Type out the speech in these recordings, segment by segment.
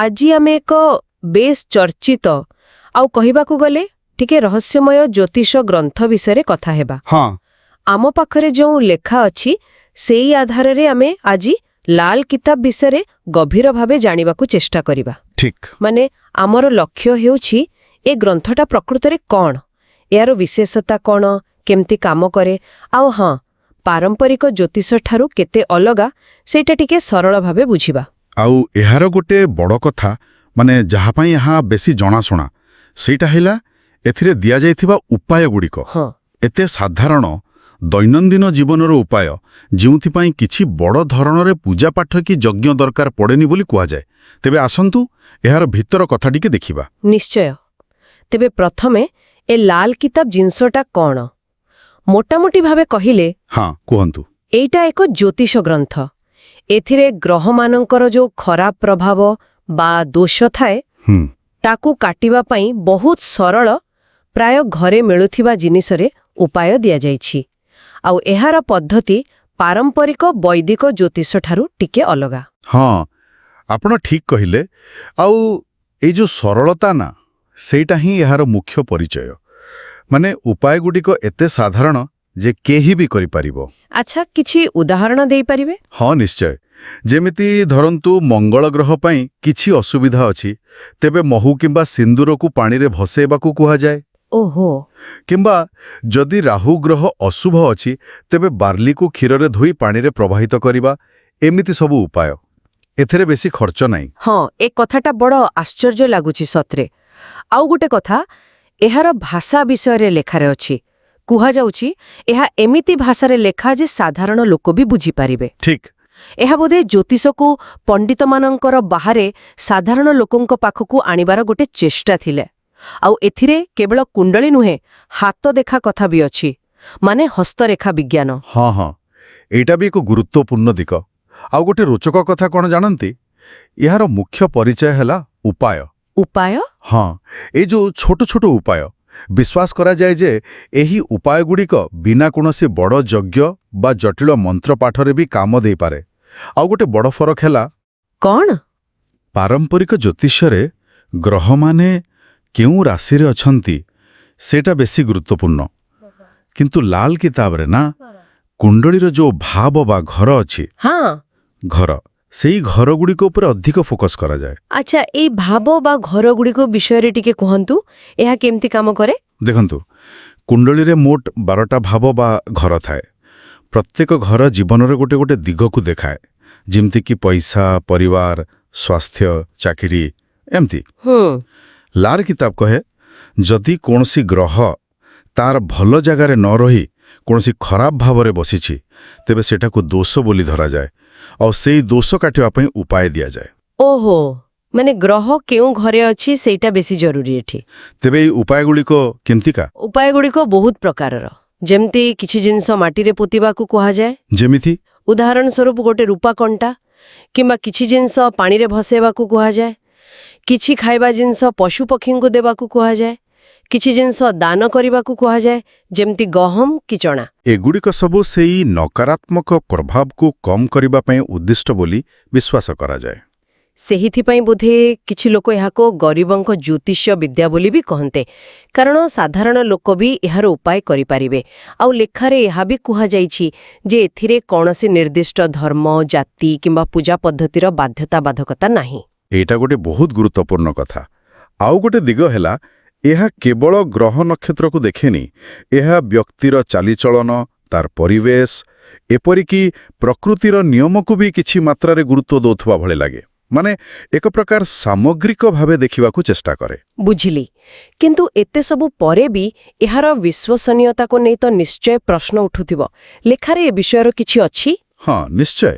ଆଜି ଆମେ ଏକ ବେଶ୍ ଚର୍ଚ୍ଚିତ ଆଉ କହିବାକୁ ଗଲେ ଟିକେ ରହସ୍ୟମୟ ଜ୍ୟୋତିଷ ଗ୍ରନ୍ଥ ବିଷୟରେ କଥା ହେବା। ହଁ ଆମ ପାଖରେ ଯେଉଁ ଲେଖା ଅଛି ସେଇ ଆଧାରରେ ଆମେ ଆଜି ଲାଲ କିତାବ ବିଷୟରେ ଗଭୀର ଭାବେ ଜାଣିବାକୁ ଚେଷ୍ଟା କରିବା। ଠିକ୍ ମାନେ ଆମର ଲକ୍ଷ୍ୟ ହେଉଛି ଏ ଗ୍ରନ୍ଥଟା ପ୍ରକୃତରେ କ'ଣ, ଏହାର ବିଶେଷତା କ'ଣ, କେମିତି କାମ କରେ, ଆଉ ହଁ ପାରମ୍ପରିକ ଜ୍ୟୋତିଷଠାରୁ କେତେ ଅଲଗା ସେଇଟା ଟିକେ ସରଳ ଭାବେ ବୁଝିବା। ଆଉ ଏହାର ଗୋଟେ ବଡ଼ କଥା ମାନେ ଯାହା ପାଇଁ ଏହା ବେଶୀ ଜଣାଶୁଣା ସେଇଟା ହେଲା ଏଥିରେ ଦିଆଯାଇଥିବା ଉପାୟଗୁଡ଼ିକ ହଁ ଏତେ ସାଧାରଣ ଦୈନନ୍ଦିନ ଜୀବନର ଉପାୟ ଯେଉଁଥିପାଇଁ କିଛି ବଡ଼ ଧରଣରେ ପୂଜାପାଠ କି ଯଜ୍ଞ ଦରକାର ପଡ଼େନି ବୋଲି କୁହାଯାଏ। ତେବେ ଆସନ୍ତୁ ଏହାର ଭିତର କଥା ଟିକେ ଦେଖିବା। ନିଶ୍ଚୟ। ତେବେ ପ୍ରଥମେ ଏ ଲାଲ କିତାବ ଜିନିଷଟା କ'ଣ? ମୋଟାମୋଟି ଭାବେ କହିଲେ ହଁ କୁହନ୍ତୁ। ଏଇଟା ଏକ ଜ୍ୟୋତିଷ ଗ୍ରନ୍ଥ। ଏଥିରେ ଗ୍ରହମାନଙ୍କର ଯୋଉ ଖରାପ ପ୍ରଭାବ ବା ଦୋଷ ଥାଏ ତାକୁ କାଟିବା ପାଇଁ ବହୁତ ସରଳ ପ୍ରାୟ ଘରେ ମିଳୁଥିବା ଜିନିଷରେ ଉପାୟ ଦିଆଯାଇଛି। ଆଉ ଏହାର ପଦ୍ଧତି ପାରମ୍ପରିକ ବୈଦିକ ଜ୍ୟୋତିଷଠାରୁ ଟିକେ ଅଲଗା। ହଁ ଆପଣ ଠିକ୍ କହିଲେ। ଆଉ ଏଇ ଯୋଉ ସରଳତା ନା ସେଇଟା ହିଁ ଏହାର ମୁଖ୍ୟ ପରିଚୟ। ମାନେ ଉପାୟଗୁଡ଼ିକ ଏତେ ସାଧାରଣ ଯେ କେହି ବି କରିପାରିବ। ଆଚ୍ଛା, କିଛି ଉଦାହରଣ ଦେଇପାରିବେ? ହଁ ନିଶ୍ଚୟ। ଯେମିତି ଧରନ୍ତୁ ମଙ୍ଗଳ ଗ୍ରହ ପାଇଁ କିଛି ଅସୁବିଧା ଅଛି ତେବେ ମହୁ କିମ୍ବା ସିନ୍ଦୁରକୁ ପାଣିରେ ଭସେଇବାକୁ କୁହାଯାଏ। ଓହୋ। କିମ୍ବା ଯଦି ରାହୁ ଗ୍ରହ ଅଶୁଭ ଅଛି ତେବେ ବାର୍ଲିକୁ କ୍ଷୀରରେ ଧୋଇ ପାଣିରେ ପ୍ରବାହିତ କରିବା। ଏମିତି ସବୁ ଉପାୟ। ଏଥିରେ ବେଶୀ ଖର୍ଚ୍ଚ ନାହିଁ। ହଁ, ଏ କଥାଟା ବଡ଼ ଆଶ୍ଚର୍ଯ୍ୟ ଲାଗୁଛି ସତରେ। ଆଉ ଗୋଟେ କଥା, ଏହାର ଭାଷା ବିଷୟରେ ଲେଖାରେ ଅଛି। କୁହାଯାଉଛି ଏହା ଏମିତି ଭାଷାରେ ଲେଖା ଯେ ସାଧାରଣ ଲୋକ ବି ବୁଝିପାରିବେ। ଠିକ୍ ଏହା ବୋଧେ ଜ୍ୟୋତିଷକୁ ପଣ୍ଡିତମାନଙ୍କର ବାହାରେ ସାଧାରଣ ଲୋକଙ୍କ ପାଖକୁ ଆଣିବାର ଗୋଟେ ଚେଷ୍ଟା ଥିଲେ। ଆଉ ଏଥିରେ କେବଳ କୁଣ୍ଡଳୀ ନୁହେଁ, ହାତ ଦେଖା କଥା ବି ଅଛି, ମାନେ ହସ୍ତରେଖା ବିଜ୍ଞାନ। ହଁ ହଁ ଏଇଟା ବି ଏକ ଗୁରୁତ୍ୱପୂର୍ଣ୍ଣ ଦିଗ। ଆଉ ଗୋଟେ ରୋଚକ କଥା କ'ଣ ଜାଣନ୍ତି? ଏହାର ମୁଖ୍ୟ ପରିଚୟ ହେଲା ଉପାୟ। ଉପାୟ? ହଁ, ଏଇ ଯୋଉ ଛୋଟ ଛୋଟ ଉପାୟ। ବିଶ୍ୱାସ କରାଯାଏ ଯେ ଏହି ଉପାୟଗୁଡ଼ିକ ବିନା କୌଣସି ବଡ଼ ଯଜ୍ଞ ବା ଜଟିଳ ମନ୍ତ୍ରପାଠରେ ବି କାମ ଦେଇପାରେ। ଆଉ ଗୋଟେ ବଡ଼ ଫରକ ହେଲା କ'ଣ? ପାରମ୍ପରିକ ଜ୍ୟୋତିଷରେ ଗ୍ରହମାନେ କେଉଁ ରାଶିରେ ଅଛନ୍ତି ସେଇଟା ବେଶୀ ଗୁରୁତ୍ୱପୂର୍ଣ୍ଣ। କିନ୍ତୁ ଲାଲ କିତାବରେ ନା କୁଣ୍ଡଳୀର ଯୋଉ ଭାବ ବା ଘର ଅଛି, ହଁ। ଘର ସେଇ ଘରଗୁଡ଼ିକ ଉପରେ ଅଧିକ ଫୋକସ୍ କରାଯାଏ। ଆଚ୍ଛା, ଏଇ ଭାବ ବା ଘରଗୁଡ଼ିକ ବିଷୟରେ ଟିକେ କୁହନ୍ତୁ। ଏହା କେମିତି କାମ କରେ? ଦେଖନ୍ତୁ, କୁଣ୍ଡଳୀରେ ମୋଟ 12ଟା ଭାବ ବା ଘର ଥାଏ। ପ୍ରତ୍ୟେକ ଘର ଜୀବନର ଗୋଟେ ଗୋଟେ ଦିଗକୁ ଦେଖାଏ, ଯେମିତିକି ପଇସା, ପରିବାର, ସ୍ୱାସ୍ଥ୍ୟ, ଚାକିରି ଏମିତି। ଲାଲ କିତାବ କହେ ଯଦି କୌଣସି ଗ୍ରହ ତାର ଭଲ ଜାଗାରେ ନ ରହି କୌଣସି ଖରାପ ଭାବରେ ବସିଛି ତେବେ ସେଟାକୁ ଦୋଷ ବୋଲି ଧରାଯାଏ ଆଉ ସେଇ ଦୋଷ କାଟିବା ପାଇଁ ଉପାୟ ଦିଆଯାଏ। ଓହୋ, ମାନେ ଗ୍ରହ କେଉଁ ଘରେ ଅଛି ସେଇଟା ବେଶୀ ଜରୁରୀ ଏଠି। ତେବେ ଏଇ ଉପାୟଗୁଡ଼ିକ କେମିତିକା? ଉପାୟଗୁଡ଼ିକ ବହୁତ ପ୍ରକାରର। ଯେମିତି କିଛି ଜିନିଷ ମାଟିରେ ପୋତିବାକୁ କୁହାଯାଏ, ଯେମିତି ଉଦାହରଣ ସ୍ୱରୂପ ଗୋଟେ ରୂପା କଣ୍ଟା, କିମ୍ବା କିଛି ଜିନିଷ ପାଣିରେ ଭସେଇବାକୁ କୁହାଯାଏ। କିଛି ଖାଇବା ଜିନିଷ ପଶୁପକ୍ଷୀଙ୍କୁ ଦେବାକୁ କୁହାଯାଏ। କିଛି ଜିନିଷ ଦାନ କରିବାକୁ କୁହାଯାଏ, ଯେମିତି ଗହମ କି ଚଣା। ଏଗୁଡ଼ିକ ସବୁ ସେଇ ନକାରାତ୍ମକ ପ୍ରଭାବକୁ କମ୍ କରିବା ପାଇଁ ଉଦ୍ଦିଷ୍ଟ ବୋଲି ବିଶ୍ୱାସ କରାଯାଏ। ସେଇଥିପାଇଁ ବୋଧେ କିଛି ଲୋକ ଏହାକୁ ଗରିବଙ୍କ ଜ୍ୟୋତିଷ ବିଦ୍ୟା ବୋଲି ବି କହନ୍ତେ, କାରଣ ସାଧାରଣ ଲୋକ ବି ଏହାର ଉପାୟ କରିପାରିବେ। ଆଉ ଲେଖାରେ ଏହା ବି କୁହାଯାଇଛି ଯେ ଏଥିରେ କୌଣସି ନିର୍ଦ୍ଦିଷ୍ଟ ଧର୍ମ, ଜାତି କିମ୍ବା ପୂଜା ପଦ୍ଧତିର ବାଧ୍ୟତାବାଧକତା ନାହିଁ। ଏଇଟା ଗୋଟେ ବହୁତ ଗୁରୁତ୍ୱପୂର୍ଣ୍ଣ କଥା। ଆଉ ଗୋଟେ ଦିଗ ହେଲା ଏହା କେବଳ ଗ୍ରହ ନକ୍ଷତ୍ରକୁ ଦେଖେନି, ଏହା ବ୍ୟକ୍ତିର ଚାଲିଚଳନ, ତାର ପରିବେଶ, ଏପରିକି ପ୍ରକୃତିର ନିୟମକୁ ବି କିଛି ମାତ୍ରାରେ ଗୁରୁତ୍ୱ ଦେଉଥିବା ଭଳି ଲାଗେ। ମାନେ ଏକ ପ୍ରକାର ସାମଗ୍ରିକ ଭାବେ ଦେଖିବାକୁ ଚେଷ୍ଟା କରେ। ବୁଝିଲି। କିନ୍ତୁ ଏତେ ସବୁ ପରେ ବି ଏହାର ବିଶ୍ୱସନୀୟତାକୁ ନେଇ ତ ନିଶ୍ଚୟ ପ୍ରଶ୍ନ ଉଠୁଥିବ। ଲେଖାରେ ଏ ବିଷୟର କିଛି ଅଛି? ହଁ ନିଶ୍ଚୟ।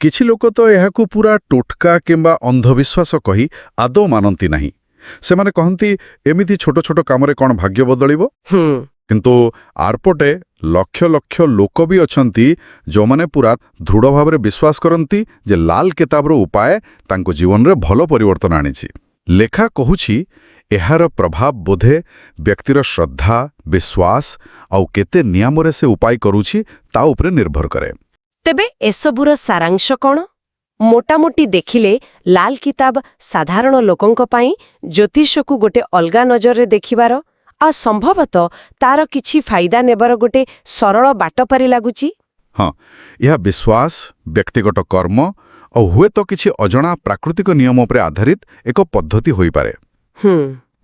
କିଛି ଲୋକ ତ ଏହାକୁ ପୁରା ଟୋଟକା କିମ୍ବା ଅନ୍ଧବିଶ୍ୱାସ କହି ଆଦୌ ମାନନ୍ତି ନାହିଁ। ସେମାନେ କହନ୍ତି ଏମିତି ଛୋଟ ଛୋଟ କାମରେ କ'ଣ ଭାଗ୍ୟ ବଦଳିବ? କିନ୍ତୁ ଆରପଟେ ଲକ୍ଷ ଲକ୍ଷ ଲୋକ ବି ଅଛନ୍ତି ଯେଉଁମାନେ ପୁରା ଦୃଢ଼ ଭାବରେ ବିଶ୍ୱାସ କରନ୍ତି ଯେ ଲାଲ କିତାବର ଉପାୟ ତାଙ୍କ ଜୀବନରେ ଭଲ ପରିବର୍ତ୍ତନ ଆଣିଛି। ଲେଖା କହୁଛି ଏହାର ପ୍ରଭାବ ବୋଧେ ବ୍ୟକ୍ତିର ଶ୍ରଦ୍ଧା, ବିଶ୍ୱାସ ଆଉ କେତେ ନିୟମରେ ସେ ଉପାୟ କରୁଛି ତା ଉପରେ ନିର୍ଭର କରେ। ତେବେ ଏସବୁର ସାରାଂଶ କ'ଣ? ମୋଟାମୋଟି ଦେଖିଲେ ଲାଲ କିତାବ ସାଧାରଣ ଲୋକଙ୍କ ପାଇଁ ଜ୍ୟୋତିଷକୁ ଗୋଟେ ଅଲଗା ନଜରରେ ଦେଖିବାର ଆଉ ସମ୍ଭବତଃ ତାର କିଛି ଫାଇଦା ନେବାର ଗୋଟେ ସରଳ ବାଟ ପରି ଲାଗୁଛି। ହଁ, ଏହା ବିଶ୍ୱାସ, ବ୍ୟକ୍ତିଗତ କର୍ମ ଆଉ ହୁଏତ କିଛି ଅଜଣା ପ୍ରାକୃତିକ ନିୟମ ଉପରେ ଆଧାରିତ ଏକ ପଦ୍ଧତି ହୋଇପାରେ।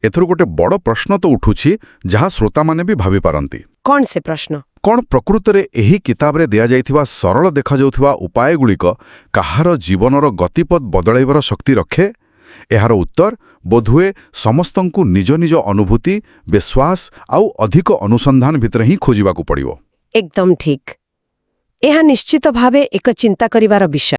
ଏଥିରୁ ଗୋଟେ ବଡ଼ ପ୍ରଶ୍ନ ତ ଉଠୁଛି, ଯାହା ଶ୍ରୋତାମାନେ ବି ଭାବିପାରନ୍ତି। କ'ଣ ସେ ପ୍ରଶ୍ନ? କ'ଣ ପ୍ରକୃତରେ ଏହି କିତାବରେ ଦିଆଯାଇଥିବା ସରଳ ଦେଖାଯାଉଥିବା ଉପାୟଗୁଡ଼ିକ କାହାର ଜୀବନର ଗତିପଥ ବଦଳାଇବାର ଶକ୍ତି ରଖେ? ଏହାର ଉତ୍ତର ବୋଧହୁଏ ସମସ୍ତଙ୍କୁ ନିଜ ନିଜ ଅନୁଭୂତି, ବିଶ୍ୱାସ ଆଉ ଅଧିକ ଅନୁସନ୍ଧାନ ଭିତରେ ହିଁ ଖୋଜିବାକୁ ପଡ଼ିବ। ଏକଦମ ଠିକ୍। ଏହା ନିଶ୍ଚିତ ଭାବେ ଏକ ଚିନ୍ତା କରିବାର ବିଷୟ।